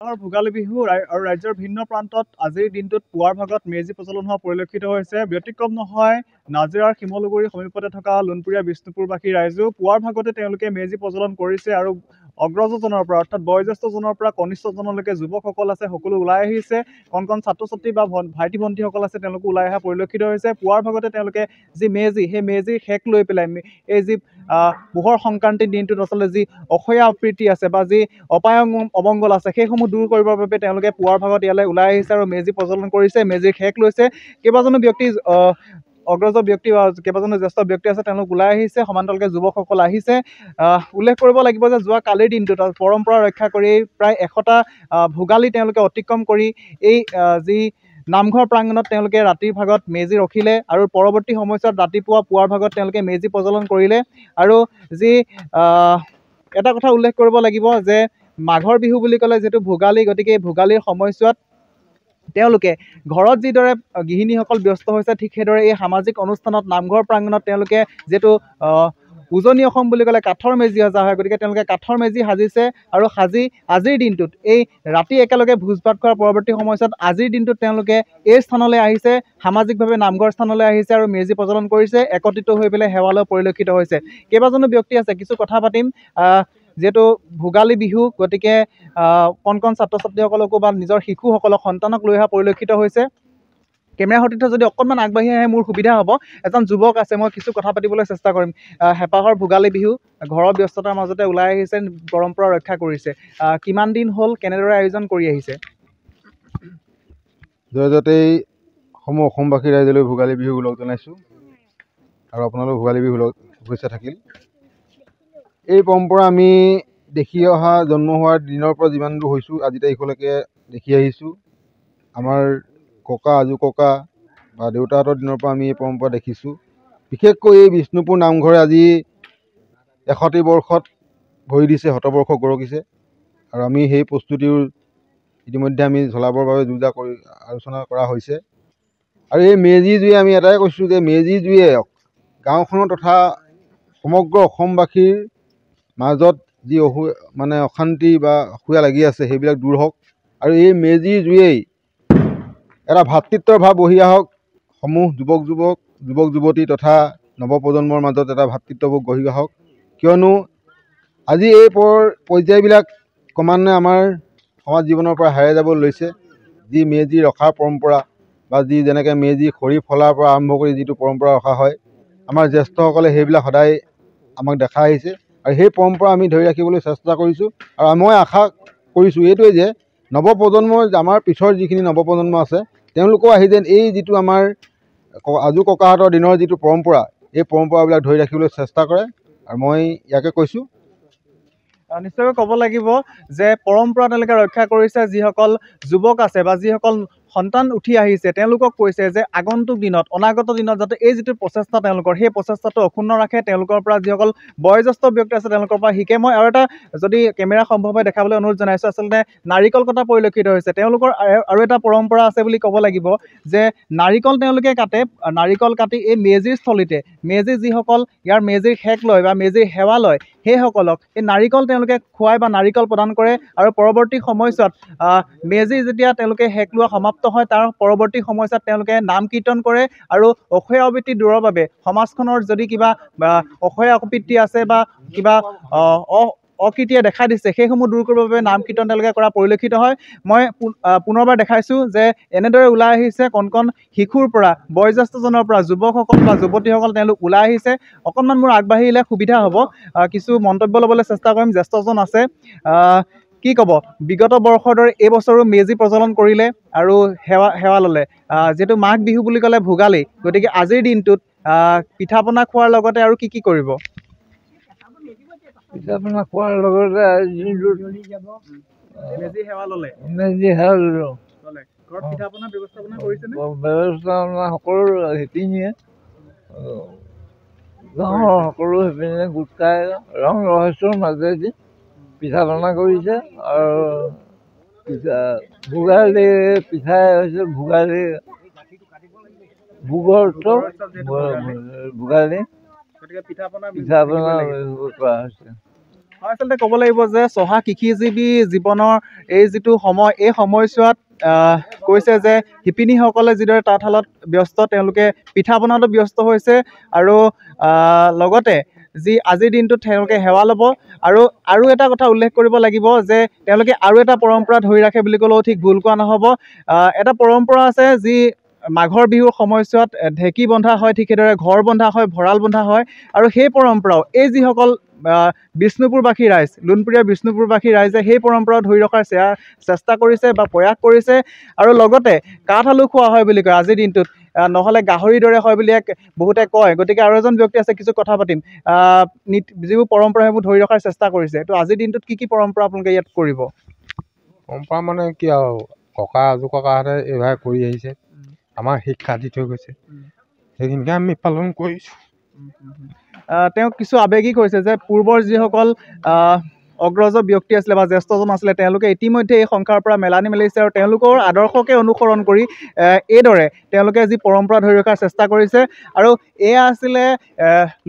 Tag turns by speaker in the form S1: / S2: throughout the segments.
S1: ভোগালী বিহু আৰু ৰাজ্যৰ ভিন্ন প্ৰান্তত আজিৰ দিনটোত পুৱাৰ ভাগত মেজি প্ৰজ্বলন হোৱা পৰিলক্ষিত হৈছে। ব্যতিক্ৰম নহয় নাজিৰাৰ শিমলুগুৰিৰ সমীপতে থকা লোণপুৰীয়া বিষ্ণুপুৰবাসী ৰাইজেও পুৱাৰ ভাগতে তেওঁলোকে মেজি প্ৰজ্বলন কৰিছে আৰু অগ্ৰজজনৰ পৰা অৰ্থাৎ বয়োজ্যেষ্ঠজনৰ পৰা কনিষ্ঠজনলৈকে যুৱকসকল আছে সকলো ওলাই আহিছে। কণ ছাত্ৰ ছাত্ৰী বা ভাইটি ভণ্টিসকল আছে তেওঁলোকো ওলাই অহা পৰিলক্ষিত হৈছে। পুৱাৰ ভাগতে তেওঁলোকে যি মেজি সেই মেজিৰ শেক লৈ পেলাই এই যি পোহৰ সংক্ৰান্তিৰ দিনটোত আচলতে যি অসূয়া অপ্ৰীতি আছে বা যি অমংগল আছে সেইসমূহ দূৰ কৰিবৰ বাবে তেওঁলোকে পুৱাৰ ভাগত ইয়ালৈ ওলাই আহিছে আৰু মেজি প্ৰজ্বলন কৰিছে, মেজিৰ শেক লৈছে। কেইবাজনো ব্যক্তি অগ্ৰজ ব্যক্তি বা কেইবাজনো জ্যেষ্ঠ ব্যক্তি আছে তেওঁলোক ওলাই আহিছে, সমান্তৰালকৈ যুৱকসকল আহিছে। উল্লেখ কৰিব লাগিব যে যোৱা কালিৰ দিনটোত পৰম্পৰা ৰক্ষা কৰি প্ৰায় 100টা ভোগালী তেওঁলোকে অতিক্ৰম কৰি এই যি নামঘৰ প্ৰাংগণত তেওঁলোকে ৰাতিৰ ভাগত মেজি ৰখিলে আৰু পৰৱৰ্তী সময়ছোৱাত পুৱাৰ ভাগত তেওঁলোকে মেজি প্ৰজ্বলন কৰিলে। আৰু যি এটা কথা উল্লেখ কৰিব লাগিব যে মাঘৰ বিহু বুলি ক'লে যিহেতু ভোগালী, গতিকে এই ভোগালীৰ সময়ছোৱাত তেওঁলোকে ঘৰত যিদৰে গৃহিণীসকল ব্যস্ত হৈছে ঠিক সেইদৰে এই সামাজিক অনুষ্ঠানত নামঘৰ প্ৰাংগণত তেওঁলোকে যিহেতু উজনি অসম বুলি ক'লে কাঠৰ মেজি সজা হয়, গতিকে তেওঁলোকে কাঠৰ মেজি সাজিছে আৰু আজিৰ দিনটোত এই ৰাতি একেলগে ভোজ ভাত খোৱাৰ পৰৱৰ্তী সময়ছোৱাত আজিৰ দিনটোত তেওঁলোকে এই স্থানলৈ আহিছে, সামাজিকভাৱে নামঘৰ স্থানলৈ আহিছে আৰু মেজি প্ৰজ্বলন কৰিছে, একত্ৰিত হৈ পেলাই সেৱালৈ পৰিলক্ষিত হৈছে। কেইবাজনো ব্যক্তি আছে, কিছু কথা পাতিম। যিহেতু ভোগালী বিহু, গতিকে কণ ছাত্ৰ ছাত্ৰীসকলকো বা নিজৰ শিশুসকলক সন্তানক লৈ অহা পৰিলক্ষিত হৈছে। কেমেৰা সতীৰ্থ যদি অকণমান আগবাঢ়ি আহে মোৰ সুবিধা হ'ব। এজন যুৱক আছে, মই কিছু কথা পাতিবলৈ চেষ্টা কৰিম। হেঁপাহৰ ভোগালী বিহু, ঘৰৰ ব্যস্ততাৰ মাজতে ওলাই আহিছে, পৰম্পৰা ৰক্ষা কৰিছে। কিমান দিন হ'ল, কেনেদৰে আয়োজন কৰি আহিছে?
S2: জয়জতেই অসমবাসী ৰাইজলৈ ভোগালী বিহু লগ জনাইছোঁ আৰু আপোনালোক ভোগালী বিহু শুভেচ্ছা থাকিল। এই পৰম্পৰা আমি দেখি অহা জন্ম হোৱাৰ দিনৰ পৰা যিমান দূৰ হৈছোঁ আজি তাৰিখলৈকে দেখি আহিছোঁ। আমাৰ আজো ককা বা দেউতাহঁতৰ দিনৰ পৰা আমি এই পৰম্পৰা দেখিছোঁ। বিশেষকৈ এই বিষ্ণুপুৰ নামঘৰে আজি 100টি বৰ্ষত ভৰি দিছে, শতবৰ্ষ গৰকিছে আৰু আমি সেই প্ৰস্তুতিও ইতিমধ্যে আমি চলাবৰ বাবে আলোচনা কৰা হৈছে। আৰু এই মেজি জুয়ে আমি এটাই কৈছোঁ যে মেজি জুয়ে গাঁওখনৰ তথা সমগ্ৰ অসমবাসীৰ মাজত যি অশান্তি বা অসূয়া লাগি আছে সেইবিলাক দূৰ হওক আৰু এই মেজিৰ জুয়েই এটা ভাতৃত্বৰ ভাৱ বহি আহক। যুৱক যুৱতী তথা নৱপ্ৰজন্মৰ মাজত এটা ভাতৃত্ববোধ গঢ়ি আহক, কিয়নো আজি এই পৰ্যায়বিলাক ক্ৰমান্বয়ে আমাৰ সমাজ জীৱনৰ পৰা হেৰাই যাব লৈছে। যি মেজি ৰখাৰ পৰম্পৰা বা যেনেকৈ মেজি খৰি ফলাৰ পৰা আৰম্ভ কৰি যিটো পৰম্পৰা ৰখা হয়, আমাৰ জ্যেষ্ঠসকলে সেইবিলাক সদায় আমাক দেখা আহিছে আৰু সেই পৰম্পৰা আমি ধৰি ৰাখিবলৈ চেষ্টা কৰিছোঁ। আৰু মই আশা কৰিছোঁ এইটোৱে যে আমাৰ পিছৰ যিখিনি নৱপ্ৰজন্ম আছে তেওঁলোকেও আহি যেন এই যিটো আমাৰ আজো ককাহঁতৰ দিনৰ যিটো পৰম্পৰা, এই পৰম্পৰাবিলাক ধৰি ৰাখিবলৈ চেষ্টা কৰে আৰু মই ইয়াকে কৈছোঁ।
S1: নিশ্চয়কৈ ক'ব লাগিব যে পৰম্পৰা তেওঁলোকে ৰক্ষা কৰিছে। যিসকল যুৱক আছে বা যিসকল সন্তান উঠি আহিছে তেওঁলোকক কৈছে যে অনাগত দিনত যাতে এই যিটো প্ৰচেষ্টা তেওঁলোকৰ, সেই প্ৰচেষ্টাটো অক্ষুণ্ণ ৰাখে। তেওঁলোকৰ পৰা যিসকল বয়োজ্যেষ্ঠ ব্যক্তি আছে তেওঁলোকৰ পৰা শিকে। মই আৰু এটা যদি কেমেৰা সম্ভৱ হয় দেখাবলৈ অনুৰোধ জনাইছোঁ। আচলতে নাৰিকল কটা পৰিলক্ষিত হৈছে। তেওঁলোকৰ আৰু এটা পৰম্পৰা আছে বুলি ক'ব লাগিব যে নাৰিকল তেওঁলোকে কাটে, নাৰিকল কাটি এই মেজিৰ স্থলীতে যিসকল ইয়াৰ মেজিৰ শেক লয় বা মেজিৰ সেৱা লয় সেইসকলক এই নাৰিকল তেওঁলোকে খুৱাই বা নাৰিকল প্ৰদান কৰে আৰু পৰৱৰ্তী সময়ছোৱাত মেজি যেতিয়া তেওঁলোকে শেক লোৱা সমাপ্ত হয় তাৰ পৰৱৰ্তী সময়ছোৱাত তেওঁলোকে নাম কীৰ্তন কৰে আৰু অসূয়া অপ্ৰীতি দূৰৰ বাবে সমাজখনৰ যদি কিবা অসূয়া অপ্ৰীতি আছে বা কিবা অকৃতিয়ে দেখা দিছে সেইসমূহ দূৰ কৰিবৰ বাবে নাম কীৰ্তন তেওঁলোকে কৰা পৰিলক্ষিত হয়। মই পুনৰবাৰ দেখাইছোঁ যে এনেদৰে ওলাই আহিছে কণ শিশুৰ পৰা বয়োজ্যেষ্ঠজনৰ পৰা যুৱকসকল বা যুৱতীসকল তেওঁলোক ওলাই আহিছে। অকণমান মোৰ আগবাঢ়িলে সুবিধা হ'ব, কিছু মন্তব্য ল'বলৈ চেষ্টা কৰিম। জ্যেষ্ঠজন আছে, কি ক'ব? বিগত বৰ্ষৰ দৰে এই বছৰো মেজি প্ৰজ্বলন কৰিলে আৰু সেৱা ল'লে। যিহেতু মাঘ বিহু বুলি ক'লে ভোগালী, গতিকে আজিৰ দিনটোত পিঠা পনা খোৱাৰ লগতে আৰু কি কৰিব?
S3: পিঠা পনা খোৱাৰ লগতে
S1: মেজি সেৱা ল'লে। ঘৰত পিঠা পনা ব্যৱস্থাপনা কৰিছেনে?
S3: ব্যৱস্থাপনা সকলো শিপিনীয়ে গাঁৱৰ সকলো শিপিনীয়ে গোট খাই ৰং ৰহস্যৰ মাজেদি পিঠা পনা কৰিছে। আৰু ভোগালী পিঠাই হৈছে ভোগালী ভোগৰ উৎসৱ, ভোগালী
S1: গতিকে পিঠা পনা
S3: কৰা হৈছে।
S1: আচলতে ক'ব লাগিব যে চহা কৃষিজীৱী জীৱনৰ এই যিটো সময়, এই সময়ছোৱাত কৈছে যে শিপিনীসকলে যিদৰে তাঁতশালত ব্যস্ত, তেওঁলোকে পিঠা বনোৱাতো ব্যস্ত হৈছে আৰু লগতে যি আজিৰ দিনটোত তেওঁলোকে সেৱা ল'ব। আৰু এটা কথা উল্লেখ কৰিব লাগিব যে তেওঁলোকে আৰু এটা পৰম্পৰা ধৰি ৰাখে বুলি ক'লেও ঠিক ভুল কোৱা নহ'ব। এটা পৰম্পৰা আছে যি মাঘৰ বিহুৰ সময়ছোৱাত ঢেঁকী বন্ধা হয়, ঠিক সেইদৰে ঘৰ বন্ধা হয়, ভঁৰাল বন্ধা হয়। আৰু সেই পৰম্পৰাও এই যিসকল বিষ্ণুপুৰবাসী ৰাইজ, লোণপুৰীয়া বিষ্ণুপুৰবাসী ৰাইজে সেই পৰম্পৰা ধৰি ৰখাৰ চেষ্টা কৰিছে বা প্ৰয়াস কৰিছে। আৰু লগতে কাঠ আলু খোৱা হয় বুলি কয় আজিৰ দিনটোত, নহ'লে গাহৰিৰ দৰে হয় বুলি বহুতে কয়। গতিকে আৰু এজন ব্যক্তি আছে, কিছু কথা পাতিম। যিবোৰ পৰম্পৰা সেইবোৰ ধৰি ৰখাৰ চেষ্টা কৰিছে, তো আজিৰ দিনটোত কি পৰম্পৰা আপোনালোকে ইয়াত কৰিব?
S4: পৰম্পৰা মানে কি আৰু ককা আজোককাহঁতে এইভাগে কৰি আহিছে, আমাৰ শিক্ষা দি থৈ গৈছে, সেইখিনিকে আমি পালন কৰিছোঁ।
S1: তেওঁ কিছু আৱেগিক হৈছে যে পূৰ্বৰ যিসকল অগ্ৰজ ব্যক্তি আছিলে বা জ্যেষ্ঠজন আছিলে, তেওঁলোকে ইতিমধ্যে এই সংসাৰৰ পৰা মেলানি মেলিছে আৰু তেওঁলোকৰ আদৰ্শকে অনুসৰণ কৰি এইদৰে তেওঁলোকে যি পৰম্পৰা ধৰি ৰখাৰ চেষ্টা কৰিছে। আৰু এয়া আছিলে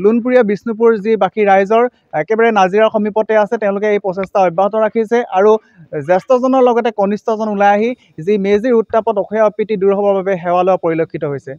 S1: লোণপুৰীয়া বিষ্ণুপুৰ যি বাকী ৰাইজৰ একেবাৰে নাজিৰাৰ সমীপতে আছে, তেওঁলোকে এই প্ৰচেষ্টা অব্যাহত ৰাখিছে। আৰু জ্যেষ্ঠজনৰ লগতে কনিষ্ঠজন ওলাই আহি যি মেজিৰ উত্তাপত অসূয়া অপ্ৰীতি দূৰ হ'বৰ বাবে সেৱা লোৱা পৰিলক্ষিত হৈছে।